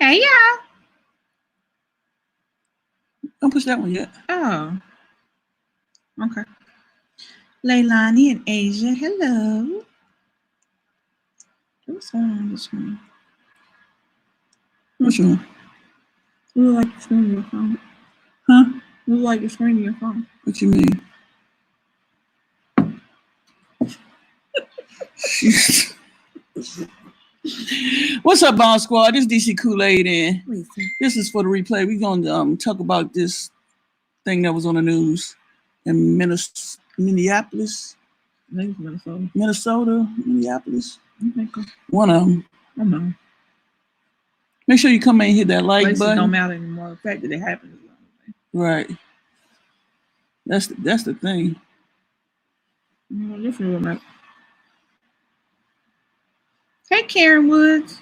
Hey, y'all. Don't push that one yet. Oh. Okay. Leilani and Asia, hello. What's going on this morning? Which one? You look like the screen of your phone. Huh? You look like the screen of your phone. What you mean? What's up, Bomb Squad? This is DC Kool-Aid, and this is for the replay. We're gonna talk about this thing that was on the news in Minneapolis. I think it's Minneapolis. Okay. One of them. I know. Make sure you come in and hit that like Places button. don't matter anymore. The fact that it happens. Right. That's the thing. Hey, Karen Woods.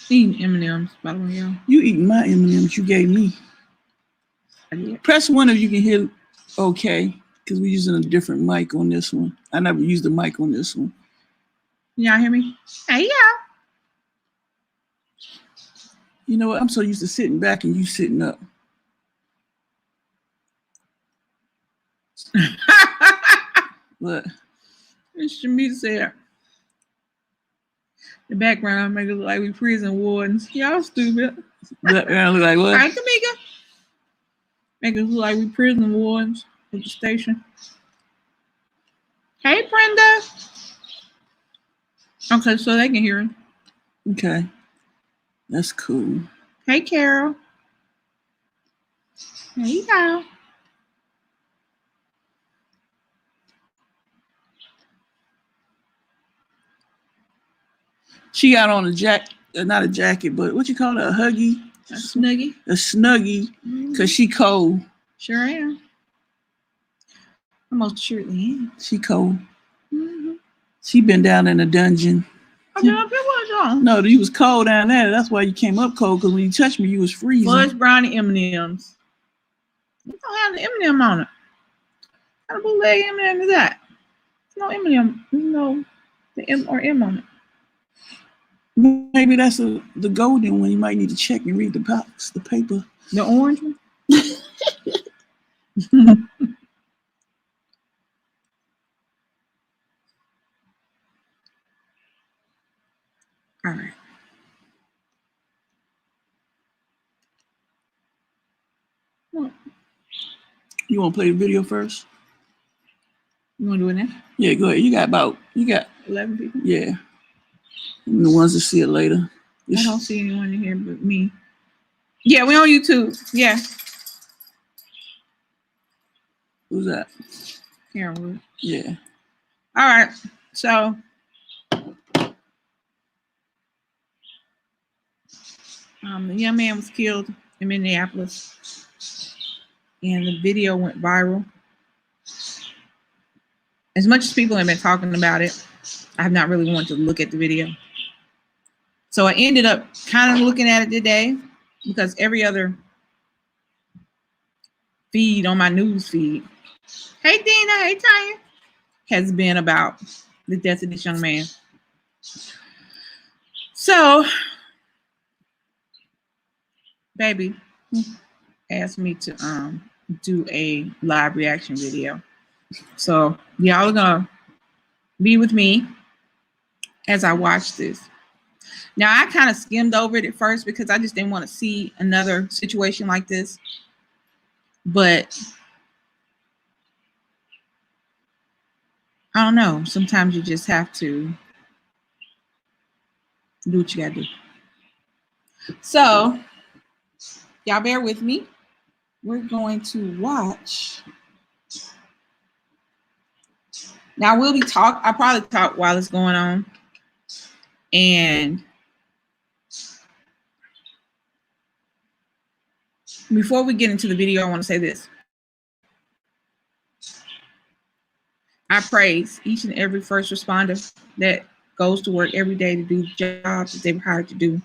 Eating M&M's, by the way, y'all. You eating my M&M's you gave me. Press 1 if you can hear okay, because we're using a different mic on this one. I never used the mic on this one. Y'all hear me? Hey, y'all. You know what? I'm so used to sitting back and you sitting up. What? It's Shamita said. The background make it look like we prison wardens. Y'all stupid. Background look like what? Hi, Tamika. Make it look like we prison wardens at the station. Hey, Brenda. Okay, so they can hear him. Okay. That's cool. Hey, Carol. Hey, y'all. She got on a jacket, not a jacket, but what you call it, a huggy? A snuggie. A snuggie, because she cold. Sure am. I most surely am. She cold. Mm-hmm. She been down in the dungeon. I've been up here with y'all. No, you was cold down there. That's why you came up cold, because when you touched me, you was freezing. Fudge brownie M&M's. You don't have the M&M on it. What kind of bootleg M&M is that? There's no M&M. There's no the M or M on it. Maybe that's the golden one. You might need to check and read the box, the paper. The orange one? All right. What? You want to play the video first? You want to do it now? Yeah, go ahead. You got 11 people? Yeah. And the ones that see it later. I don't see anyone in here but me. Yeah, we on YouTube. Yeah. Who's that? Karen Wood. Yeah. All right. So the young man was killed in Minneapolis, and the video went viral. As much as people have been talking about it, I have not really wanted to look at the video. So I ended up kind of looking at it today because every other feed on my news feed, hey Dina, hey Tanya, has been about the death of this young man. So, baby asked me to do a live reaction video. So y'all are gonna be with me as I watch this. Now I kind of skimmed over it at first because I just didn't want to see another situation like this. But I don't know. Sometimes you just have to do what you gotta do. So y'all bear with me. We're going to watch. Now I'll probably talk while it's going on. And before we get into the video, I want to say this. I praise each and every first responder that goes to work every day to do the jobs that they were hired to do,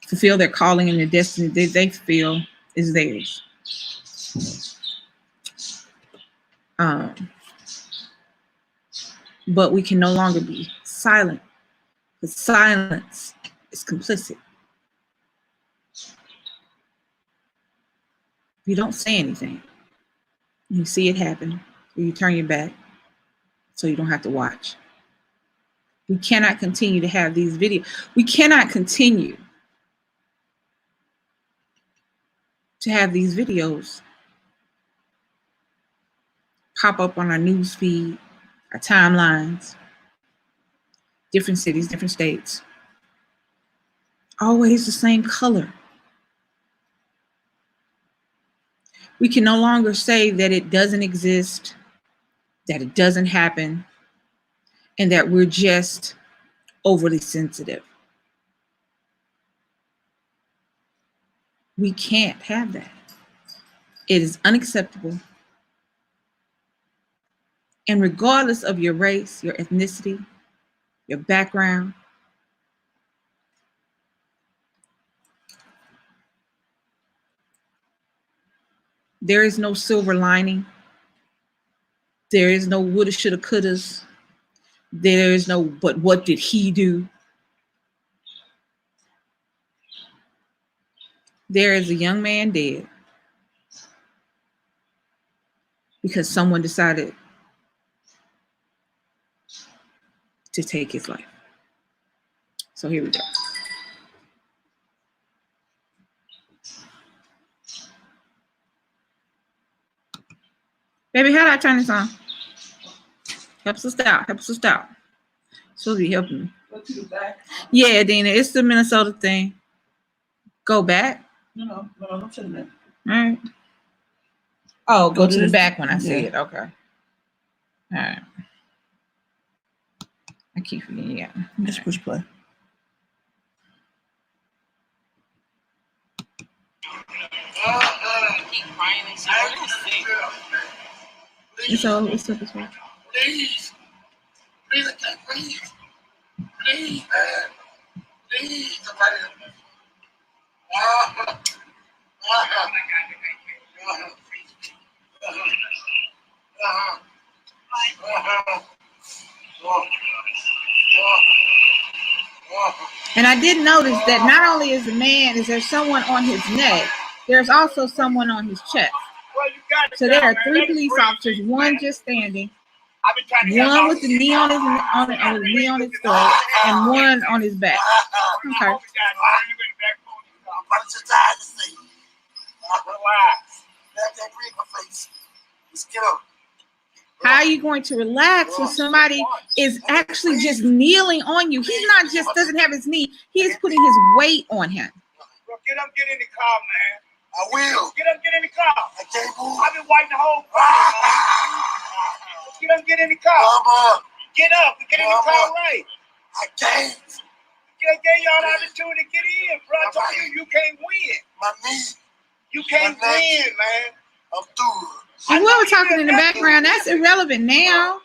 fulfill their calling and their destiny that they feel is theirs. But we can no longer be silent But silence is complicit. You don't say anything. You see it happen, or you turn your back so you don't have to watch. We cannot continue to have these videos. We cannot continue to have these videos pop up on our news feed, our timelines, different cities, different states. Always the same color. We can no longer say that it doesn't exist, that it doesn't happen, and that we're just overly sensitive. We can't have that. It is unacceptable. And regardless of your race, your ethnicity, your background, there is no silver lining. There is no woulda, shoulda, couldas. There is no, but what did he do? There is a young man dead because someone decided to take his life. So here we go. Baby, how do I turn this on? Helps us out. Helps us out. Supposed to be helping me. Go to the back. Yeah, Dina, it's the Minnesota thing. Go back. No, don't to the back. All right. Oh, go to the this back when I see yeah. it. Okay. All right. I keep forgetting. Yeah. Just push play. It's all. It's up this way. Please, I can't breathe. Please, man. Please, somebody help me. And I did notice that not only is there someone on his neck, there's also someone on his chest. So there are 3 police officers, one just standing, one with the knee on his throat, and one on his back. Okay. How are you going to relax when somebody is actually just kneeling on you? He's not just doesn't have his knee, he is putting his weight on him. Bro, get up, get in the car, man. I will. Get up, get in the car. I can't move. I've been waiting the whole time. Get up, get in the car. Mama. Get up, get in the car right. I can't. I gave y'all an opportunity to get in, bro. I told you can't win. My knee. You can't win, man. I'm through. And whoever talking in the background, that's irrelevant now.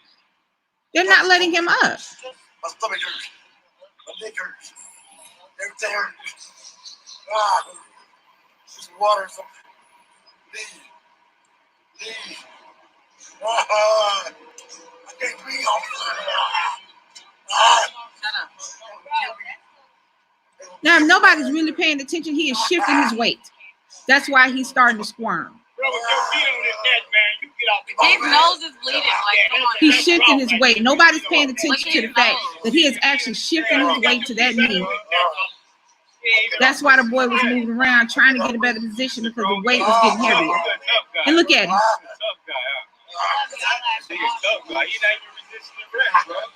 They're not letting him up. My stomach hurts. My leg hurts. Everything hurts. Just water or something. Leave. I can't breathe. Now, if nobody's really paying attention, he is shifting his weight. That's why he's starting to squirm. Bro, with your feet on his neck, man, you get off the His nose is bleeding. Like, come on. He's shifting his weight. Nobody's paying attention to the fact that he is actually shifting his weight to that knee. That's why the boy was moving around, trying to get a better position because the weight was getting heavier. And look at him.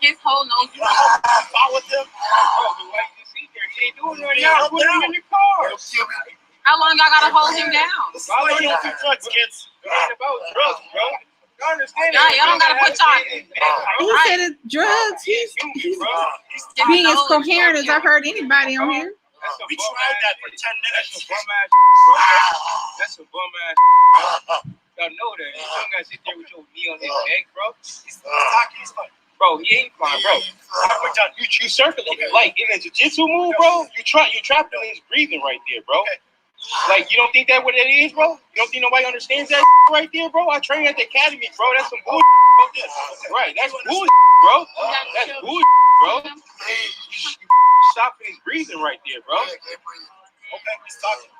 His whole nose is How long y'all gotta hold him down? Y'all don't gotta put y'all. He said it's drugs. He's being as coherent as I've heard anybody on here. We tried that for 10 minutes. That's a bum ass. Y'all know that. You don't gotta sit there with your knee on his neck, bro. He's talking. He's fine. Bro, he ain't fine, bro. You circulating like in a jiu-jitsu move, bro. You trapped in his breathing right there, bro. Like, you don't think that what it is, bro? You don't think nobody understands that right there, bro? I trained at the academy, bro. That's some bullshit. Right, that's bullshit, bro. That's bullshit, bro. breathing right there, bro. Okay, he's talking.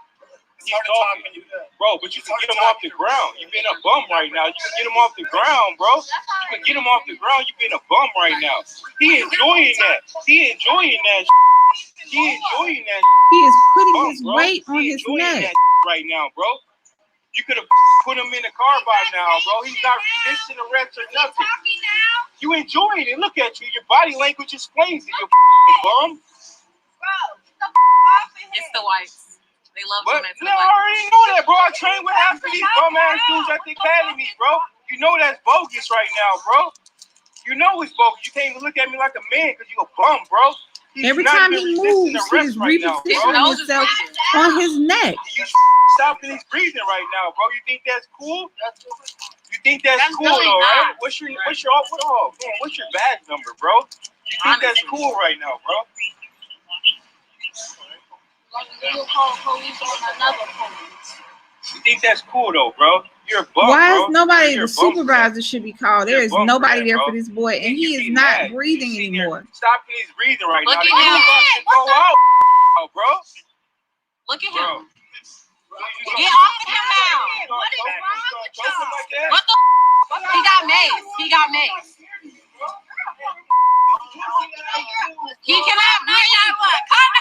He's talking. Bro, but you can get him off the ground. You being a bum right now. You can get him off the ground, bro. You can get him off the ground. You being a bum right now. He enjoying that. He enjoying that. He enjoying that. He is putting his bro. weight on He his enjoying neck. that right now, bro. You could have put him in the car by now, bro. He's not resisting arrest or nothing. You enjoying it. Look at you. Your body language explains it. You bum. It's the whites. They love But them. no, I already know that, bro. I train with half of these bum ass dudes at the academy, bro. You know that's bogus right now, bro. You know it's bogus. You can't even look at me like a man because you a bum, bro. He's Every not time even he resisting moves, arrest he's right now, bro. repositioning himself on his neck. You stopping his breathing right now, bro. You think that's cool? You think that's cool, really though, right? not. What's your badge number, bro? You think that's cool right now, bro? You think that's cool though, bro? You're a bum, Why bro. is nobody, You're the a bum for that. supervisor should be called? There You're a is bum for nobody that, there bro. for this boy, and You he is be not mad. breathing You sit there anymore. stopping his breathing right Look now. at The him. butt should go out, bro. Look at Bro. him. Get off of him now. What is wrong with y'all? What the? He got mace. He got mace. He cannot breathe.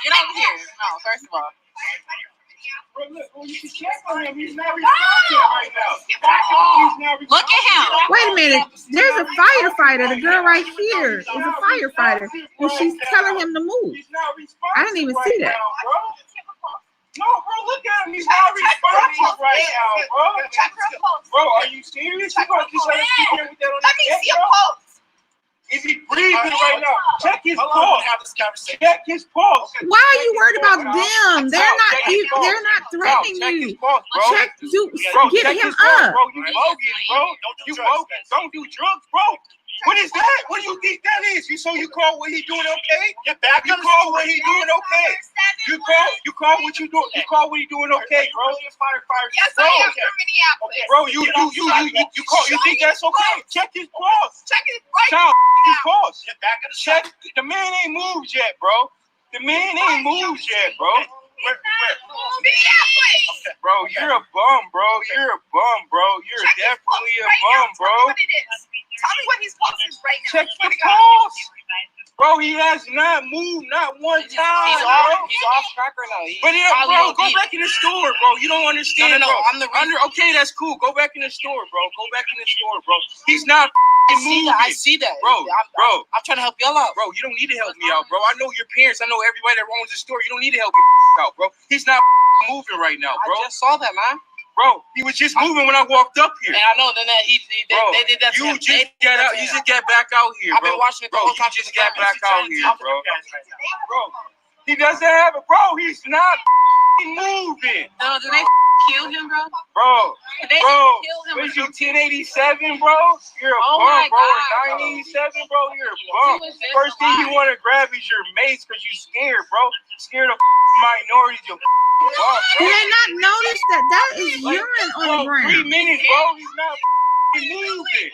Get over here. No, first of all. Bro, look, well, you can check on him. He's not responsive right now. He's not responsive. Look at him. Wait a minute. There's a firefighter. The girl right here is a firefighter, and she's telling him to move. He's not responsive. I didn't even see that. Now, bro. No, bro, look at him. He's not responsive right now, bro. Bro, are you serious? You gonna just let him sit here with that on his neck, bro? Is he breathing right now? Check his pulse. Check his pulse. Why are you worried about them? They're not threatening Check his you. pulse, bro. Check, Bro, get check him his pulse, up. bro. You bogus, bro. You bogus. Don't do drugs, bro. What is that? What do you think that is? You call what he doing okay? Get back. You call what he doing okay? You call what you doing? You call what he doing okay, bro? Yes, I am from Minneapolis. Bro, you call? You think that's okay? Check his pulse. Check it right Child, his now. pulse. Check. The man ain't moved yet, bro. The man ain't moved yet, bro. Minneapolis. Bro, you're a bum, bro. You're a bum, bro. You're Check his definitely a pulse right bum, now. bro. Tell me what it is. Tell me what his pulse is right now. Check the pulse. Bro, he has not moved not one time, He's bro. off track right now. But yeah, bro, go back in the store, bro. You don't understand, No, bro. I'm the reason. Okay, that's cool. Go back in the store, bro. Go back in the store, bro. He's not moving. I see that. Bro, I'm trying to help y'all out. Bro, you don't need to help me out, bro. I know your parents. I know everybody that owns the store. You don't need to help me out, bro. He's not moving right now, bro. I just saw that, man. Bro, he was just moving when I walked up here. And I know then that they did that to him. You just get out. You just get back out here, I've bro. been watching it the Bro, whole you time. just get back out here, bro. Bro, he doesn't have it, bro. He's not moving, So do they kill him, bro? bro. They Bro, kill him. what is you 1087, bro? You're a Oh bum, my bro. God, 987, bro. You're a bum. First thing you want to grab is your mace because you scared, bro. Scared of minorities, you bum, Do bro. they not notice that is urine on the Bro, 3 ground? minutes, bro. He's not moving.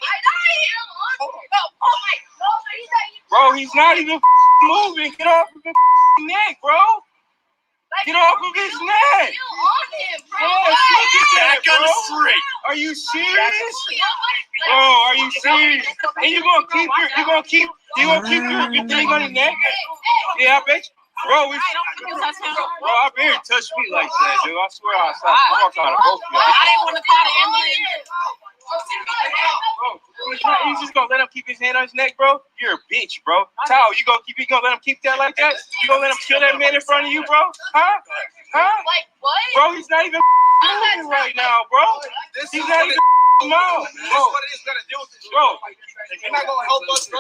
Bro, he's not even moving. Get off of his neck, bro. Get off of his neck. Yes, look at that, bro. Are you serious? Bro, are you serious? And you gonna keep your thing on your neck? Yeah, I bet you. Bro, I bet you touch me like that, dude. I swear I'll stop the fuck out of both of y'all. I didn't want to call the ambulance. Bro, you just gonna let him keep his hand on his neck, bro? You're a bitch, bro. Tao, you gonna let him keep that like that? You gonna let him kill that man in front of you, bro? Huh? Like what? Bro, he's not even moving right now, bro. He's not even mouth, bro. Bro, you're not gonna help us, bro.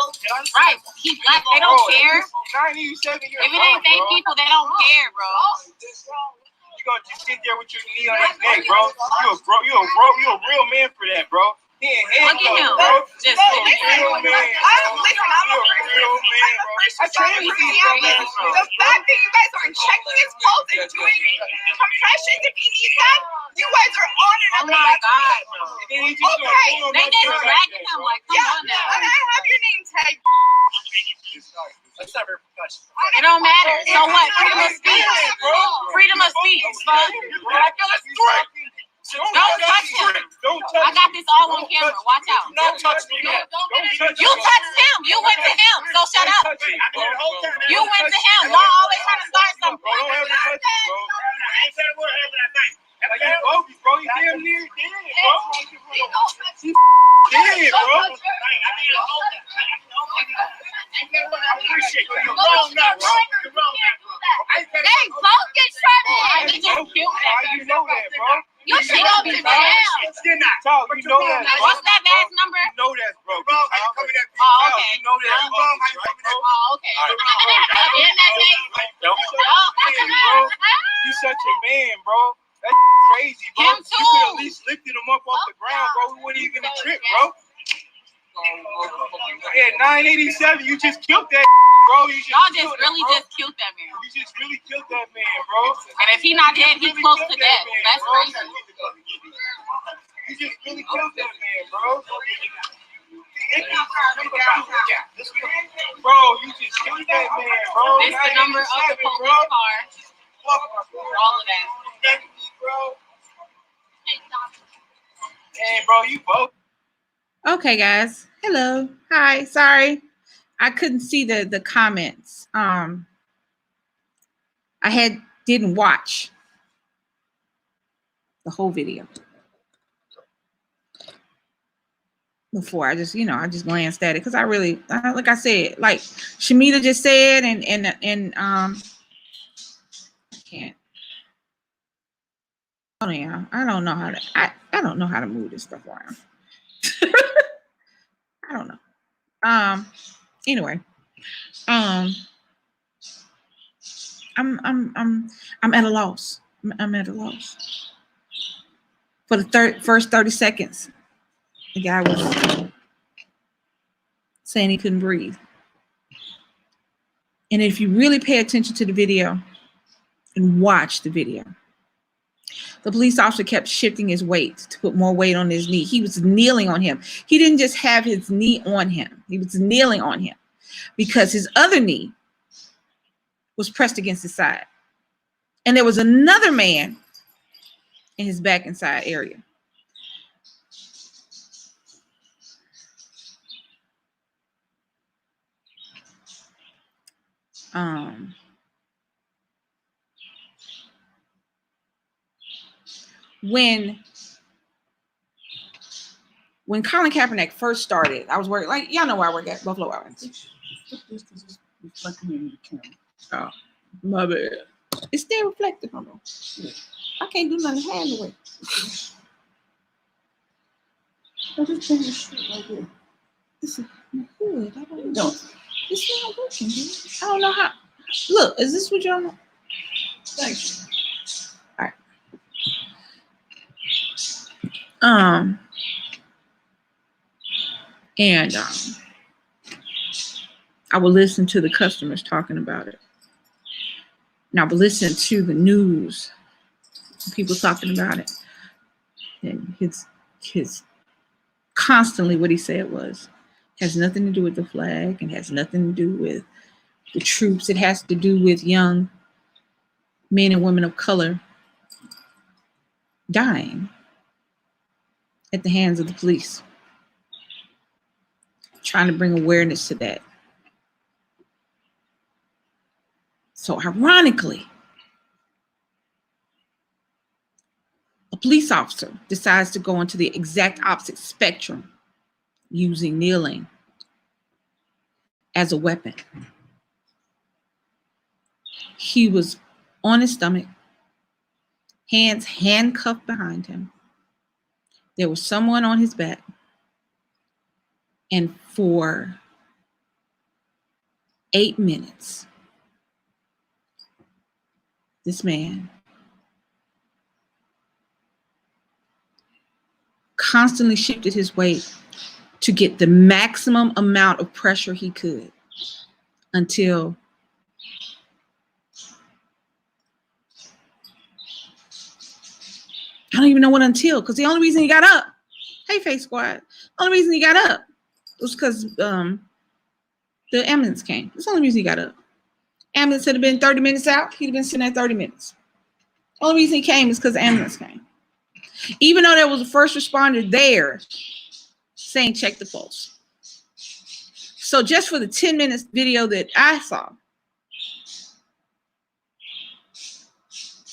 Right. He's black. They don't care. 97 years If it ain't fake people, they don't care, bro. You gonna just sit there with your knee on his neck, bro? You a real man for that, bro. He ain't Look at him. bro. Just You a real man, bro. You a real man, bro. I train with these guys, bro. The fact that you guys aren't checking his pulse and doing compressions if he needs that, you guys are on it. Oh my God, bro. And then he just gonna pull him They up just there like dragging that, him bro. like, come Yeah, on now. and I have your name tag. Let's not very professional. It don't matter. So what? Freedom of speech. Freedom of speech, fuck. Don't touch him. Don't touch I got this all on camera. Watch out. Don't touch me. You touched him. You went to him. So shut up. You went to him. Y'all always trying to start something. Bro, don't ever touch me, bro. Bro, you damn near dead, bro. Dead, bro. They both get trouble. They just killed How you know that, bro? You should go to jail. Talk, you know that, bro. What's that man's number? You know that, bro. Oh, okay. You know that, bro. Oh, okay. In that case, You such a man, bro. That's crazy, bro. Him too. You could at least lifted him up off the ground, bro. We wouldn't even trip, bro. Yeah, 987, you just killed that, bro. y'all just really just killed that man. You just really killed that man, bro. And if he not dead, he's close to death. That's crazy. You just really killed that man, bro. Bro, you just killed that man, bro. This the number of the police car. All of that. Hey, bro, you both. Okay, guys. Hello. Hi. Sorry. I couldn't see the comments. I didn't watch the whole video before. I just glanced at it because I like I said, like Shamita just said, and I can't. Oh yeah, I don't know how to. I don't know how to move this stuff around. I don't know. Anyway, I'm at a loss. I'm at a loss. For the first 30 seconds, the guy was saying he couldn't breathe. And if you really pay attention to the video and watch the video, the police officer kept shifting his weight to put more weight on his knee. He was kneeling on him. He didn't just have his knee on him. He was kneeling on him because his other knee was pressed against his side. And there was another man in his back and side area. When Colin Kaepernick first started, I was working, like, y'all know where I work at, Buffalo Wild Wings. Oh, my bad. It's still reflective on them. I can't do nothing handle it. This is good. I don't know. It's not working, dude. I don't know how. Look, is this what y'all know? Thanks. All right. And I will listen to the customers talking about it. And I will listen to the news, people talking about it. And his constantly what he said has nothing to do with the flag and has nothing to do with the troops. It has to do with young men and women of color dying at the hands of the police. Trying to bring awareness to that. So ironically, a police officer decides to go into the exact opposite spectrum, using kneeling as a weapon. He was on his stomach, hands handcuffed behind him. There was someone on his back. And for 8 minutes, this man constantly shifted his weight to get the maximum amount of pressure he could until I don't even know what until, because the only reason he got up, hey, Face Squad, only reason he got up was because The ambulance came. That's the only reason he got up. Ambulance would have been 30 minutes out. He'd have been sitting there 30 minutes. Only reason he came is because the ambulance came. Even though there was a first responder there saying check the pulse. So just for the 10 minutes video that I saw,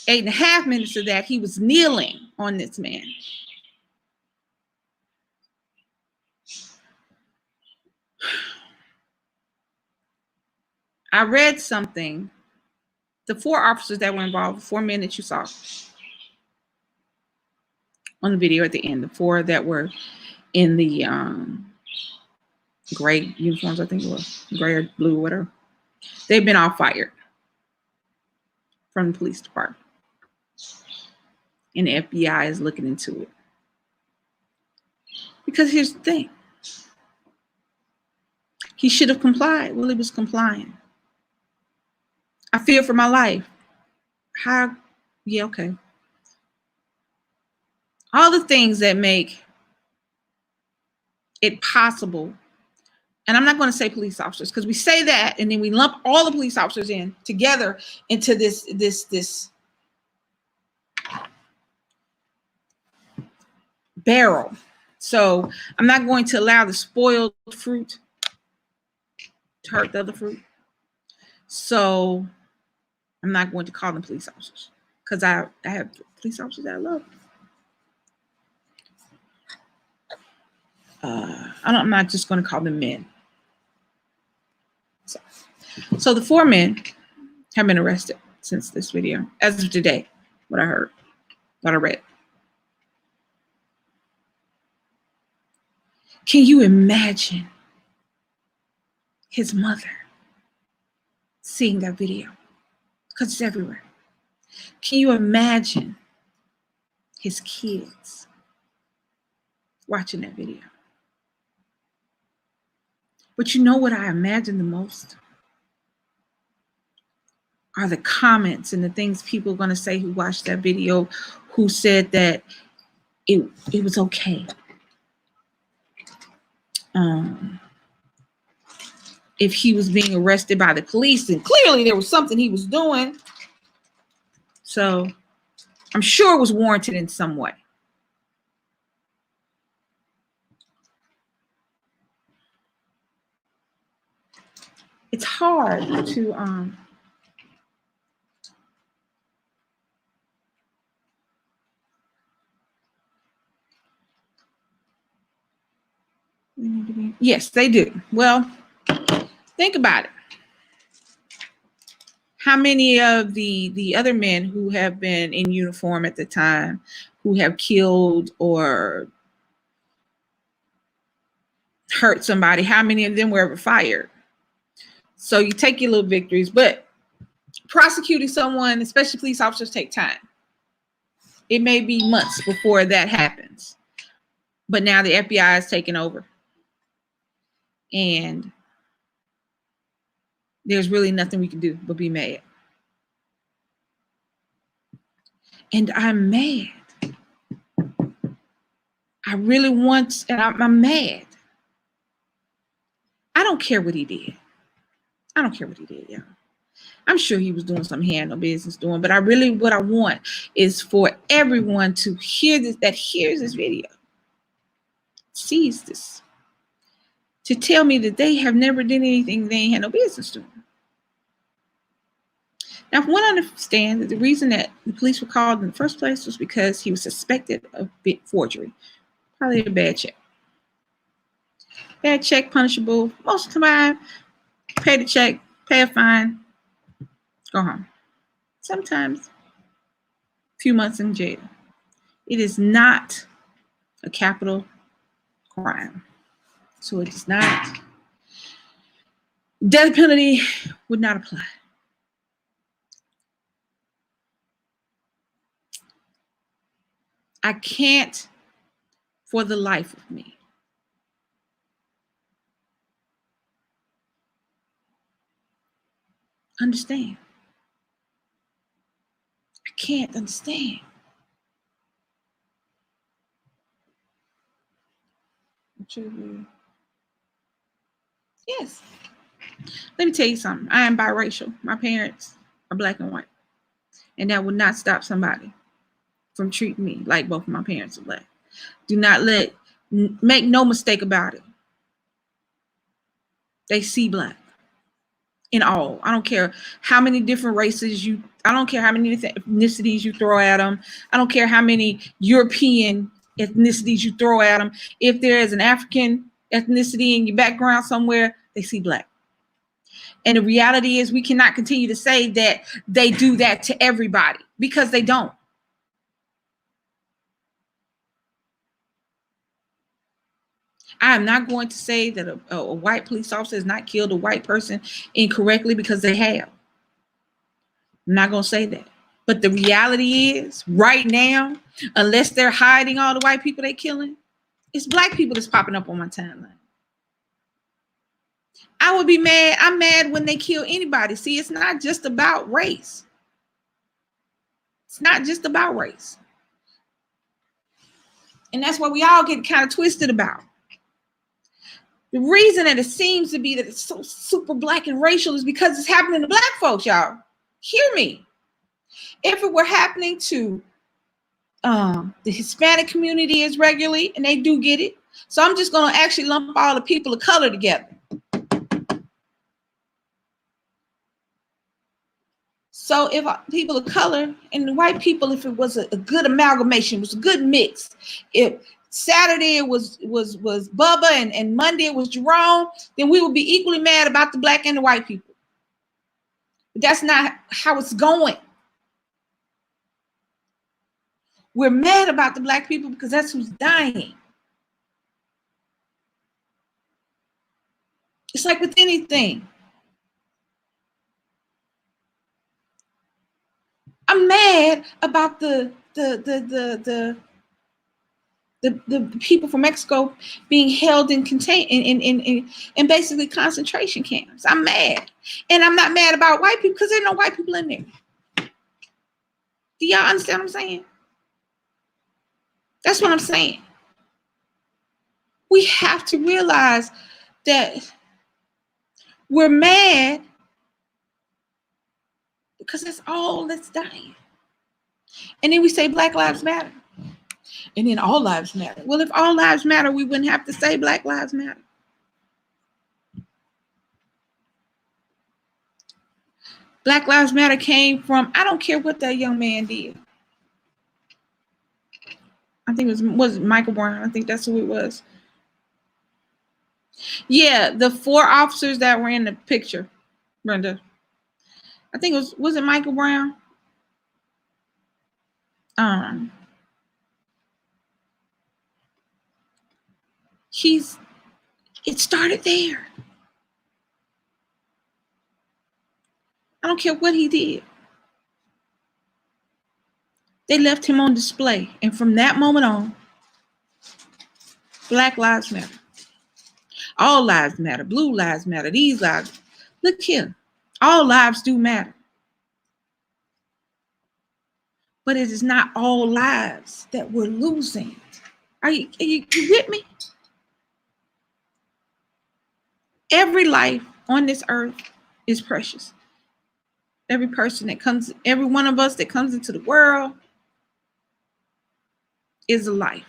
8.5 minutes of that, he was kneeling on this man. I read something. The 4 officers that were involved, 4 men that you saw on the video at the end, the 4 that were in the gray uniforms, I think it was, gray or blue, whatever. They've been all fired from the police department. And the FBI is looking into it. Because here's the thing. He should have complied. Well, he was complying. I fear for my life. How? Yeah, okay. All the things that make it possible. And I'm not going to say police officers, because we say that and then we lump all the police officers in together into this barrel. So I'm not going to allow the spoiled fruit to hurt the other fruit. So I'm not going to call them police officers, because I have police officers that I love. I'm not just going to call them men. So the 4 men have been arrested since this video, as of today, what I heard, what I read. Can you imagine his mother seeing that video? Because it's everywhere. Can you imagine his kids watching that video? But you know what I imagine the most? Are the comments and the things people are going to say who watched that video, who said that it was okay. If he was being arrested by the police, and clearly there was something he was doing. So I'm sure it was warranted in some way. It's hard to yes, they do. Well, think about it. How many of the other men who have been in uniform at the time, who have killed or hurt somebody, how many of them were ever fired? So you take your little victories, but prosecuting someone, especially police officers, take time. It may be months before that happens. But now the FBI is taking over. And there's really nothing we can do but be mad. And I'm mad. I really want, and I'm mad. I don't care what he did. I don't care what he did, y'all. I'm sure he was doing something he had no business doing, but what I want is for everyone to hear this, that hears this video, sees this, to tell me that they have never done anything they ain't had no business doing. Now, from what I understand, that the reason that the police were called in the first place was because he was suspected of forgery. Probably a bad check. Bad check, punishable. Most of the time, pay the check, pay a fine, go home. Sometimes a few months in jail. It is not a capital crime. So it is not. Death penalty would not apply. I can't, for the life of me, understand. I can't understand. Yes. Let me tell you something. I am biracial. My parents are black and white. And that would not stop somebody from treating me like both of my parents are black. Do not make no mistake about it. They see black in all. I don't care how many different races I don't care how many ethnicities you throw at them. I don't care how many European ethnicities you throw at them. If there is an African ethnicity in your background somewhere, they see black. And the reality is we cannot continue to say that they do that to everybody because they don't. I am not going to say that a white police officer has not killed a white person incorrectly because they have. I'm not going to say that. But the reality is right now, unless they're hiding all the white people they're killing, it's black people that's popping up on my timeline. I would be mad. I'm mad when they kill anybody. See, it's not just about race. It's not just about race. And that's what we all get kind of twisted about. The reason that it seems to be that it's so super black and racial is because it's happening to black folks, y'all. Hear me. If it were happening to the Hispanic community as regularly, and they do get it. So I'm just going to actually lump all the people of color together. So if people of color and the white people, if it was a good amalgamation, it was a good mix. If Saturday it was Bubba and Monday it was Jerome, then we would be equally mad about the black and the white people. But that's not how it's going. We're mad about the black people because that's who's dying. It's like with anything. I'm mad about the people from Mexico being held in basically concentration camps. I'm mad. And I'm not mad about white people because there are no white people in there. Do y'all understand what I'm saying? That's what I'm saying. We have to realize that we're mad because that's all that's dying. And then we say Black Lives Matter. And then all lives matter. Well, if all lives matter, we wouldn't have to say Black Lives Matter. Black Lives Matter came from, I don't care what that young man did. I think it was Michael Brown. I think that's who it was. Yeah, the 4 officers that were in the picture, Brenda. I think was it Michael Brown? It started there. I don't care what he did. They left him on display. And from that moment on, Black Lives Matter. All lives matter. Blue lives matter. These lives. Look here. All lives do matter. But it is not all lives that we're losing. Are you with me? Every life on this earth is precious. Every person that comes, every one of us that comes into the world is a life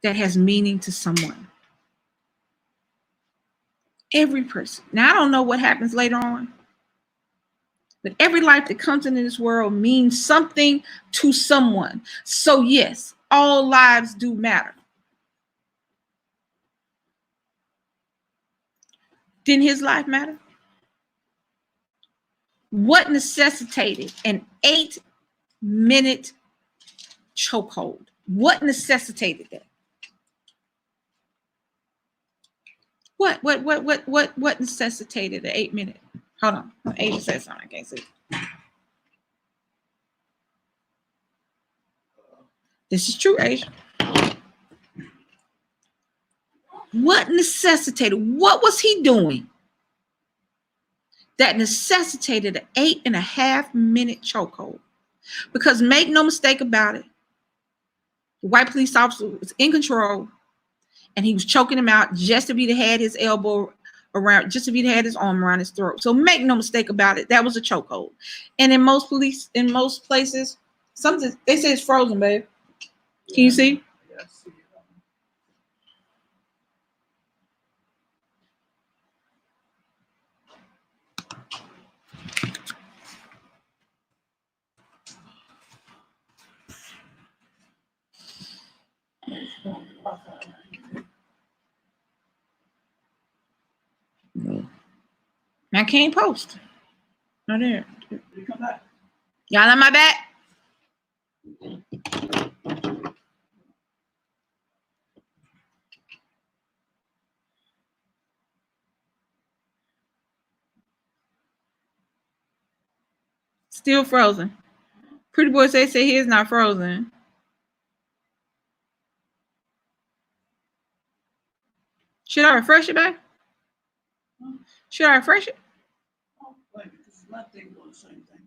that has meaning to someone. Every person. Now, I don't know what happens later on, but every life that comes into this world means something to someone. So yes, all lives do matter. Didn't his life matter? What necessitated an 8-minute chokehold? What necessitated that? What necessitated an 8-minute? Hold on. Asia said something. I can't see. This is true, Asia. What necessitated? What was he doing that necessitated an 8.5-minute chokehold? Because make no mistake about it, the white police officer was in control and he was choking him out just to be to had his elbow around, just if he'd had his arm around his throat. So make no mistake about it, that was a chokehold. And in most places, something they say it's frozen, babe. Can you see? Yes. I can't post. No there. You come back. Y'all on my back? Still frozen. Pretty boy say he is not frozen. Should I refresh it, babe? Should I refresh it? Oh, wait, because my thing doing the same thing.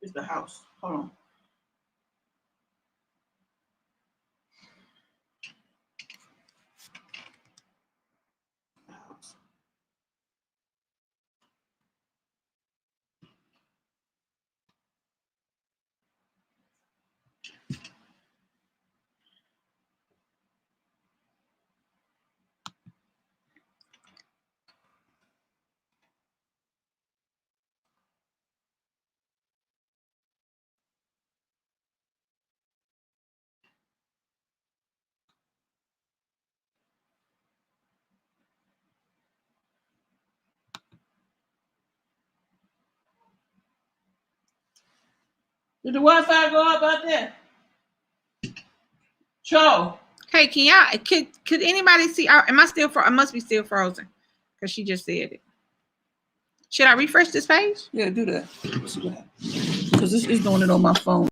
It's the house. Hold on. The house. Did the Wi-Fi go up out there? Cho. Hey, can y'all? Could anybody see? Am I still? I must be still frozen, because she just said it. Should I refresh this page? Yeah, do that. Let's see what happens. Because this is doing it on my phone.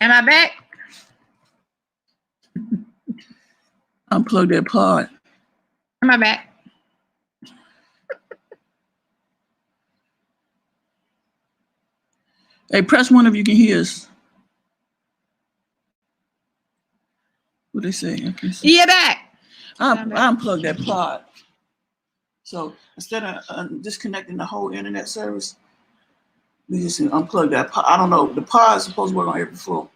Am I back? Unplug that pod. Am I back? Hey, press one if you can hear us. What they say? I can see. Yeah, back. I unplugged that pod. So instead of disconnecting the whole internet service, we just unplug that pod. I don't know. The pod is supposed to work on every floor.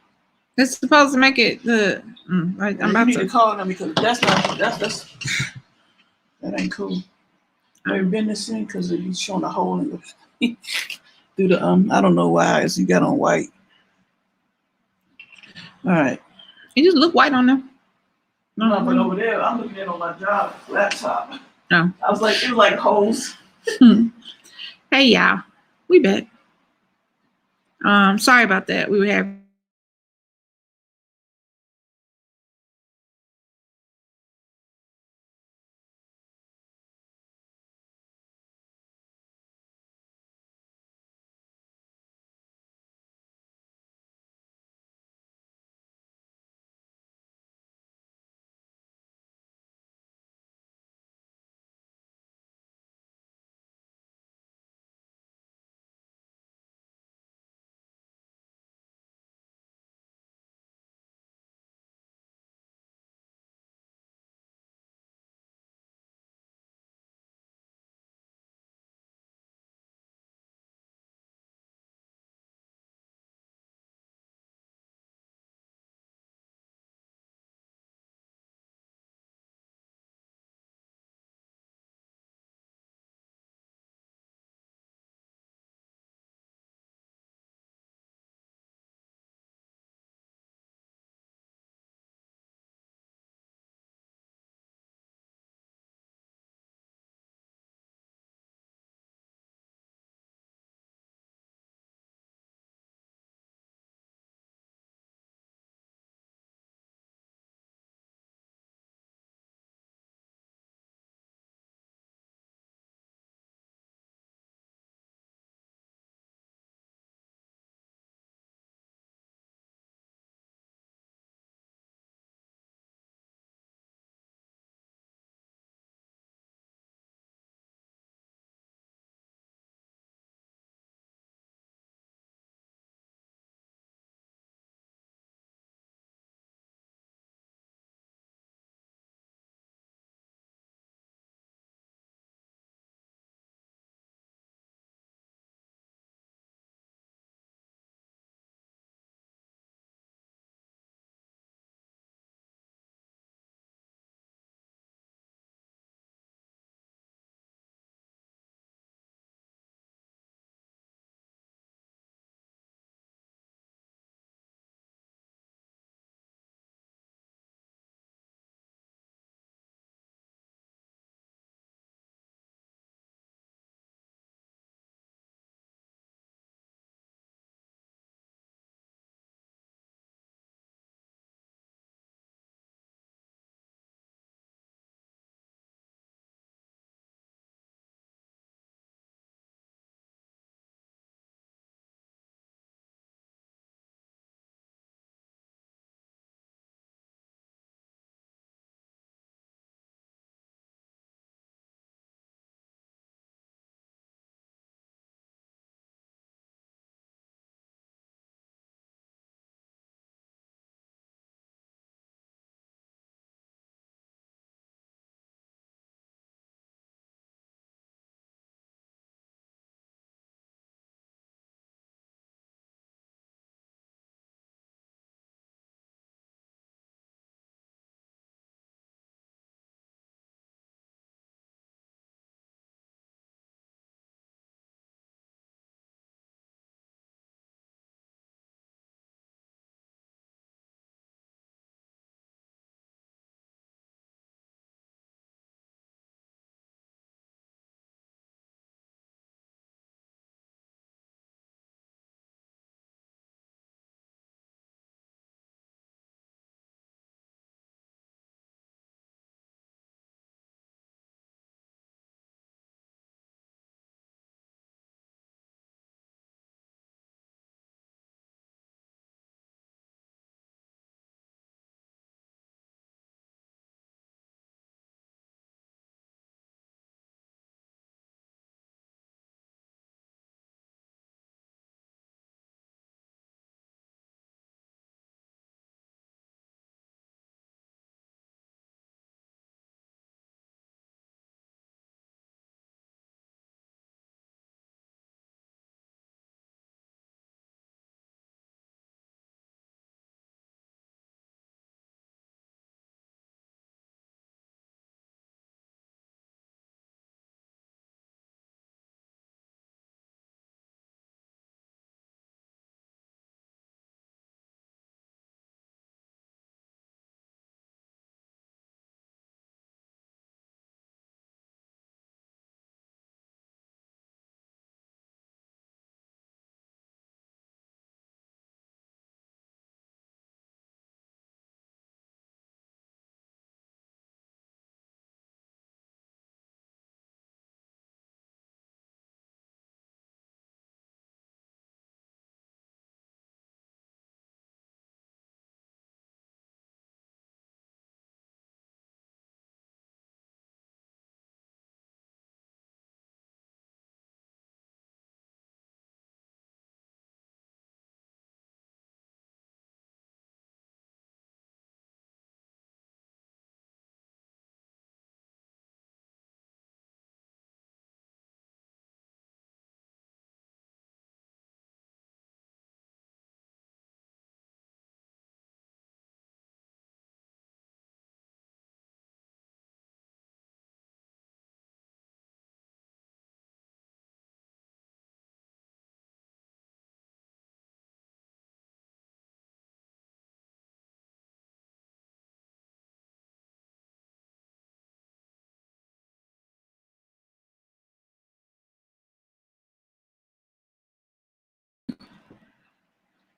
It's supposed to make it the. Right, I'm You about need to to call them because that's that ain't cool. I've been this thing because he's showing a hole in the through the I don't know why it's you got on white. All right. It just look white on them. No, but over there, I'm looking at it on my job laptop. Oh. I was like, it was like holes. Hey y'all, we back. Sorry about that. We were having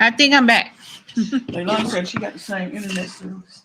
I think I'm back. Leilani said she got the same internet service.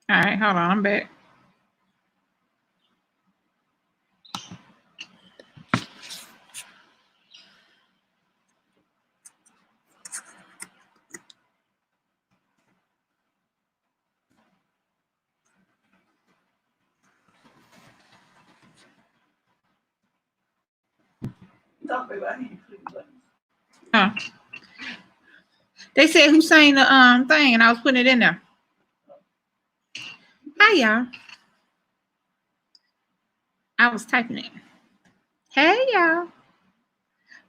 All right, hold on, I'm back. Huh. They said who sang the thing, and I was putting it in there. Hi, y'all. I was typing it. Hey, y'all.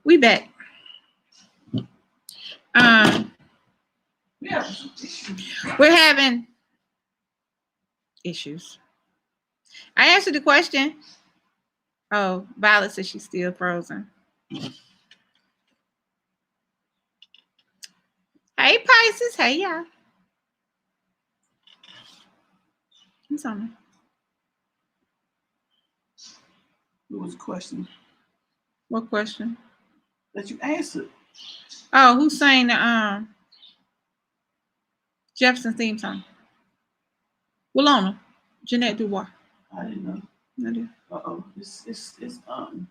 We back. Yeah. We're having issues. I answered the question. Oh, Violet says she's still frozen. Hey, Pisces. Hey, y'all. What's on? What was the question What question? that you answered? Oh, who sang the Jefferson theme song? Willona. Jeanette Dubois. I didn't know. I do. Uh-oh. It's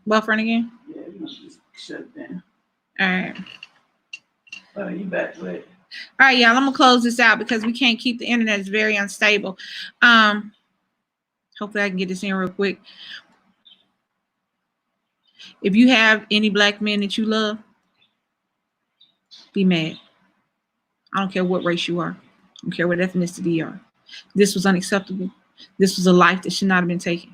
Buffering again? yeah, you know, just shut it down. All right. Oh, you back with it. All right, y'all. I'm gonna close this out because we can't keep the internet. It's very unstable. Hopefully I can get this in real quick. If you have any black men that you love, be mad. I don't care what race you are. I don't care what ethnicity you are. This was unacceptable. This was a life that should not have been taken.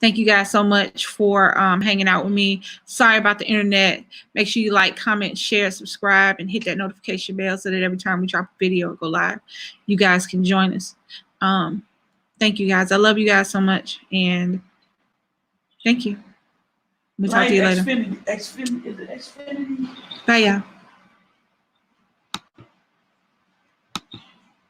Thank you guys so much for hanging out with me. Sorry about the internet. Make sure you like, comment, share, subscribe, and hit that notification bell so that every time we drop a video or go live, you guys can join us. Thank you guys. I love you guys so much. And thank you. We'll talk to you later. Xfinity. Is it Xfinity? Bye, y'all.